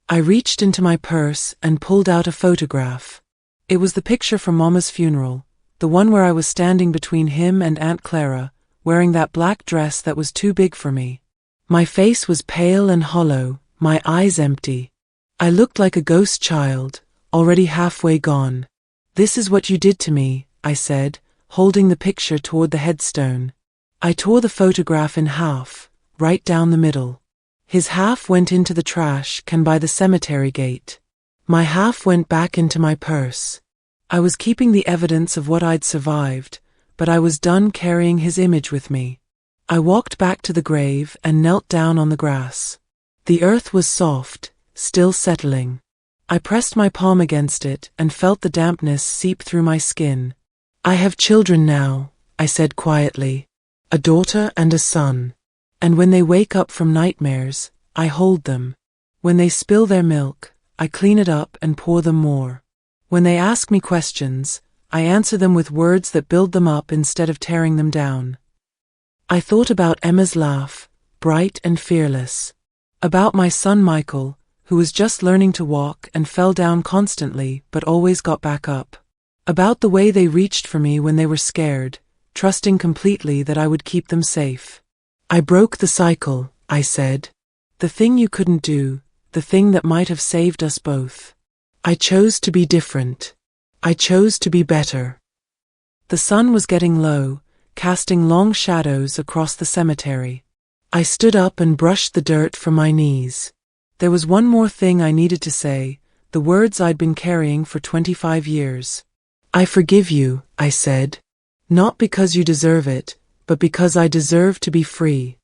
I reached into my purse and pulled out a photograph. It was the picture from Mama's funeral, the one where I was standing between him and Aunt Clara, wearing that black dress that was too big for me. My face was pale and hollow, my eyes empty. I looked like a ghost child, already halfway gone. "This is what you did to me," I said, holding the picture toward the headstone. I tore the photograph in half, right down the middle. His half went into the trash can by the cemetery gate. My half went back into my purse. I was keeping the evidence of what I'd survived, but I was done carrying his image with me. I walked back to the grave and knelt down on the grass. The earth was soft, still settling. I pressed my palm against it and felt the dampness seep through my skin. "I have children now," I said quietly. "A daughter and a son. And when they wake up from nightmares, I hold them. When they spill their milk, I clean it up and pour them more. When they ask me questions, I answer them with words that build them up instead of tearing them down." I thought about Emma's laugh, bright and fearless. About my son Michael, who was just learning to walk and fell down constantly but always got back up. About the way they reached for me when they were scared, trusting completely that I would keep them safe. "I broke the cycle," I said. "The thing you couldn't do, the thing that might have saved us both. I chose to be different. I chose to be better." The sun was getting low, casting long shadows across the cemetery. I stood up and brushed the dirt from my knees. There was one more thing I needed to say, the words I'd been carrying for 25 years. "I forgive you," I said. "Not because you deserve it, but because I deserve to be free."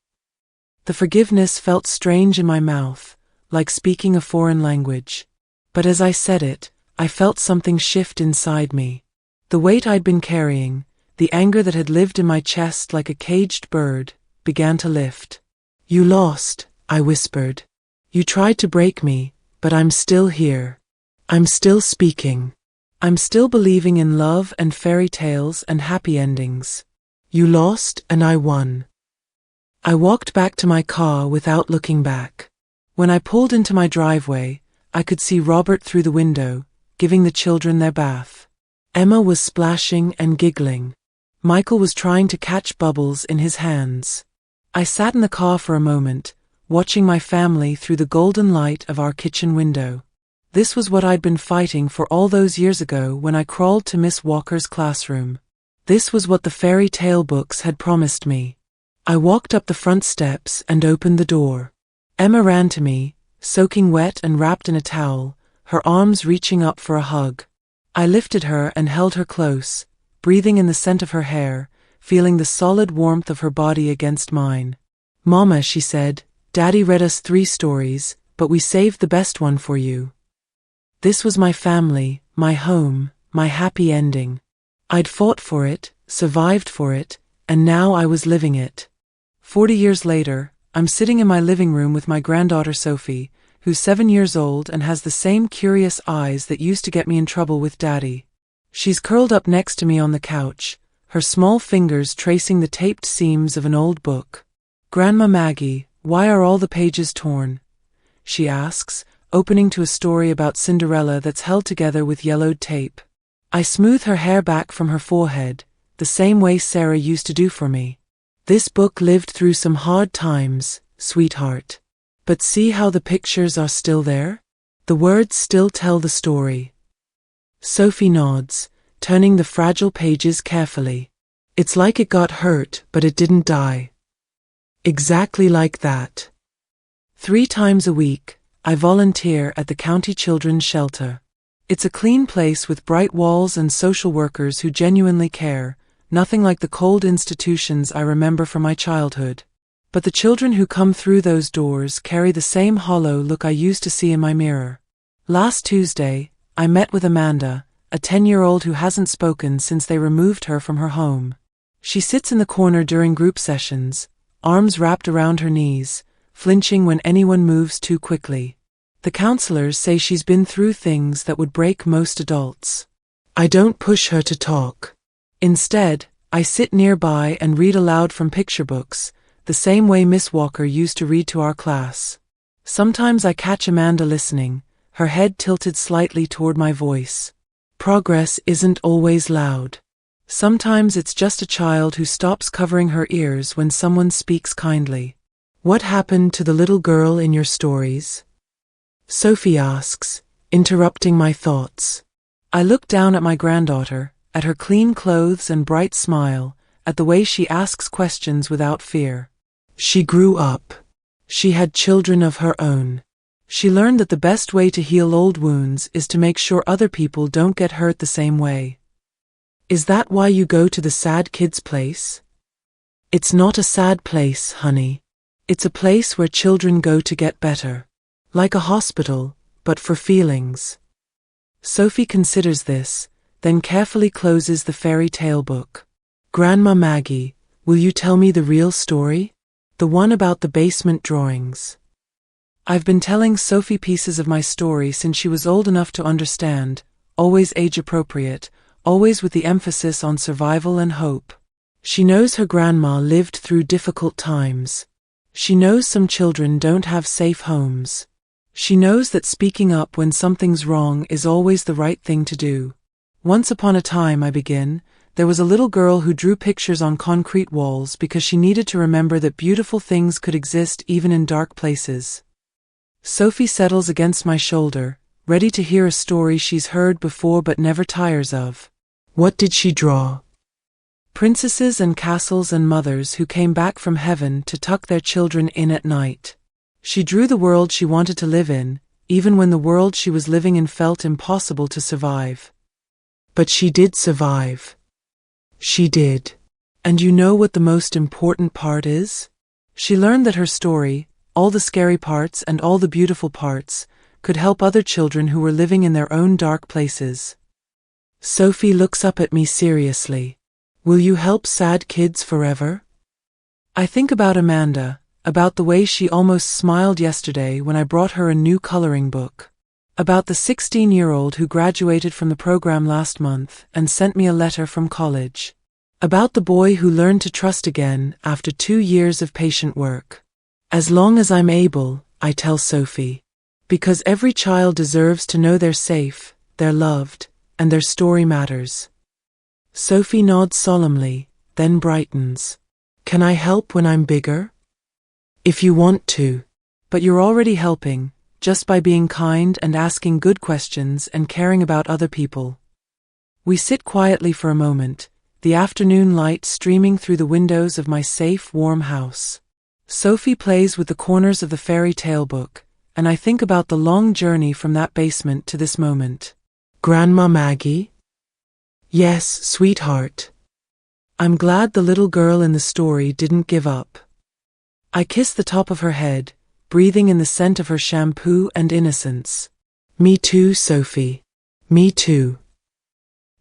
The forgiveness felt strange in my mouth, like speaking a foreign language. But as I said it, I felt something shift inside me. The weight I'd been carrying, the anger that had lived in my chest like a caged bird, began to lift. "You lost," I whispered. "You tried to break me, but I'm still here. I'm still speaking. I'm still believing in love and fairy tales and happy endings. You lost and I won." I walked back to my car without looking back. When I pulled into my driveway, I could see Robert through the window, giving the children their bath. Emma was splashing and giggling. Michael was trying to catch bubbles in his hands. I sat in the car for a moment, watching my family through the golden light of our kitchen window. This was what I'd been fighting for all those years ago when I crawled to Miss Walker's classroom. This was what the fairy tale books had promised me. I walked up the front steps and opened the door. Emma ran to me, soaking wet and wrapped in a towel, her arms reaching up for a hug. I lifted her and held her close, breathing in the scent of her hair, feeling the solid warmth of her body against mine. "Mama," she said, "Daddy read us 3 stories, but we saved the best one for you." This was my family, my home, my happy ending. I'd fought for it, survived for it, and now I was living it. 40 years later, I'm sitting in my living room with my granddaughter Sophie, who's 7 years old and has the same curious eyes that used to get me in trouble with Daddy. She's curled up next to me on the couch, her small fingers tracing the taped seams of an old book. "Grandma Maggie, why are all the pages torn?" she asks, opening to a story about Cinderella that's held together with yellowed tape. I smooth her hair back from her forehead, the same way Sarah used to do for me. "This book lived through some hard times, sweetheart. But see how the pictures are still there? The words still tell the story." Sophie nods, turning the fragile pages carefully. "It's like it got hurt, but it didn't die." Exactly like that. 3 times a week, I volunteer at the county children's shelter. It's a clean place with bright walls and social workers who genuinely care, nothing like the cold institutions I remember from my childhood. But the children who come through those doors carry the same hollow look I used to see in my mirror. Last Tuesday, I met with Amanda, a 10-year-old who hasn't spoken since they removed her from her home. She sits in the corner during group sessions, arms wrapped around her knees, flinching when anyone moves too quickly. The counselors say she's been through things that would break most adults. I don't push her to talk. Instead, I sit nearby and read aloud from picture books, the same way Miss Walker used to read to our class. Sometimes I catch Amanda listening, her head tilted slightly toward my voice. Progress isn't always loud. Sometimes it's just a child who stops covering her ears when someone speaks kindly. "What happened to the little girl in your stories?" Sophie asks, interrupting my thoughts. I look down at my granddaughter, at her clean clothes and bright smile, at the way she asks questions without fear. She grew up. She had children of her own. She learned that the best way to heal old wounds is to make sure other people don't get hurt the same way. Is that why you go to the sad kids' place? It's not a sad place, honey. It's a place where children go to get better. Like a hospital, but for feelings. Sophie considers this, then carefully closes the fairy tale book. Grandma Maggie, will you tell me the real story? The one about the basement drawings. I've been telling Sophie pieces of my story since she was old enough to understand, always age-appropriate, always with the emphasis on survival and hope. She knows her grandma lived through difficult times. She knows some children don't have safe homes. She knows that speaking up when something's wrong is always the right thing to do. Once upon a time, I begin, there was a little girl who drew pictures on concrete walls because she needed to remember that beautiful things could exist even in dark places. Sophie settles against my shoulder, ready to hear a story she's heard before but never tires of. What did she draw? Princesses and castles and mothers who came back from heaven to tuck their children in at night. She drew the world she wanted to live in, even when the world she was living in felt impossible to survive. But she did survive. She did. And you know what the most important part is? She learned that her story, all the scary parts and all the beautiful parts, could help other children who were living in their own dark places. Sophie looks up at me seriously. Will you help sad kids forever? I think about Amanda, about the way she almost smiled yesterday when I brought her a new coloring book. About the 16-year-old who graduated from the program last month and sent me a letter from college. About the boy who learned to trust again after 2 years of patient work. As long as I'm able, I tell Sophie. Because every child deserves to know they're safe, they're loved, and their story matters. Sophie nods solemnly, then brightens. Can I help when I'm bigger? If you want to. But you're already helping, just by being kind and asking good questions and caring about other people. We sit quietly for a moment, the afternoon light streaming through the windows of my safe, warm house. Sophie plays with the corners of the fairy tale book, and I think about the long journey from that basement to this moment. Grandma Maggie? Yes, sweetheart. I'm glad the little girl in the story didn't give up. I kiss the top of her head, breathing in the scent of her shampoo and innocence. Me too, Sophie. Me too.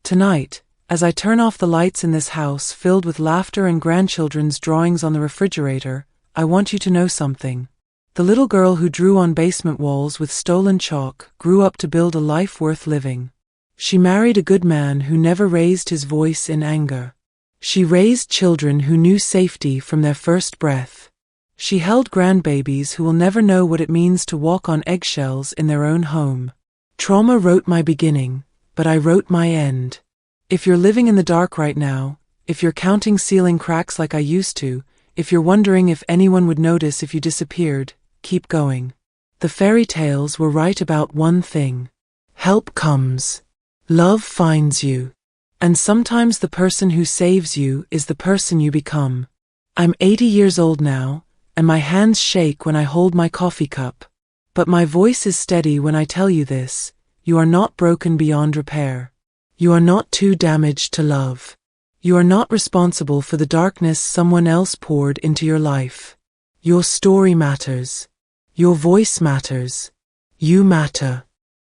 Tonight, as I turn off the lights in this house filled with laughter and grandchildren's drawings on the refrigerator, I want you to know something. The little girl who drew on basement walls with stolen chalk grew up to build a life worth living. She married a good man who never raised his voice in anger. She raised children who knew safety from their first breath. She held grandbabies who will never know what it means to walk on eggshells in their own home. Trauma wrote my beginning, but I wrote my end. If you're living in the dark right now, if you're counting ceiling cracks like I used to, if you're wondering if anyone would notice if you disappeared, keep going. The fairy tales were right about one thing. Help comes. Love finds you. And sometimes the person who saves you is the person you become. I'm 80 years old now, and my hands shake when I hold my coffee cup. But my voice is steady when I tell you this: you are not broken beyond repair. You are not too damaged to love. You are not responsible for the darkness someone else poured into your life. Your story matters. Your voice matters. You matter.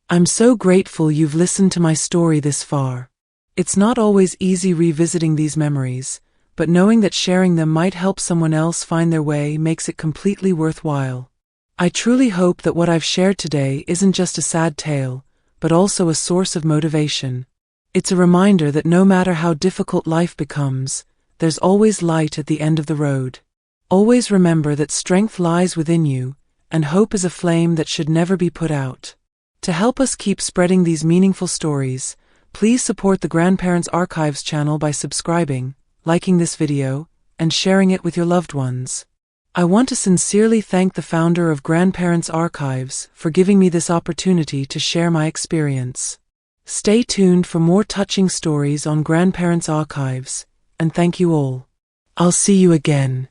I'm so grateful you've listened to my story this far. It's not always easy revisiting these memories, but knowing that sharing them might help someone else find their way makes it completely worthwhile. I truly hope that what I've shared today isn't just a sad tale, but also a source of motivation. It's a reminder that no matter how difficult life becomes, there's always light at the end of the road. Always remember that strength lies within you, and hope is a flame that should never be put out. To help us keep spreading these meaningful stories, please support the Grandparents Archives channel by subscribing, liking this video, and sharing it with your loved ones. I want to sincerely thank the founder of Grandparents Archives for giving me this opportunity to share my experience. Stay tuned for more touching stories on Grandparents' Archives, and thank you all. I'll see you again.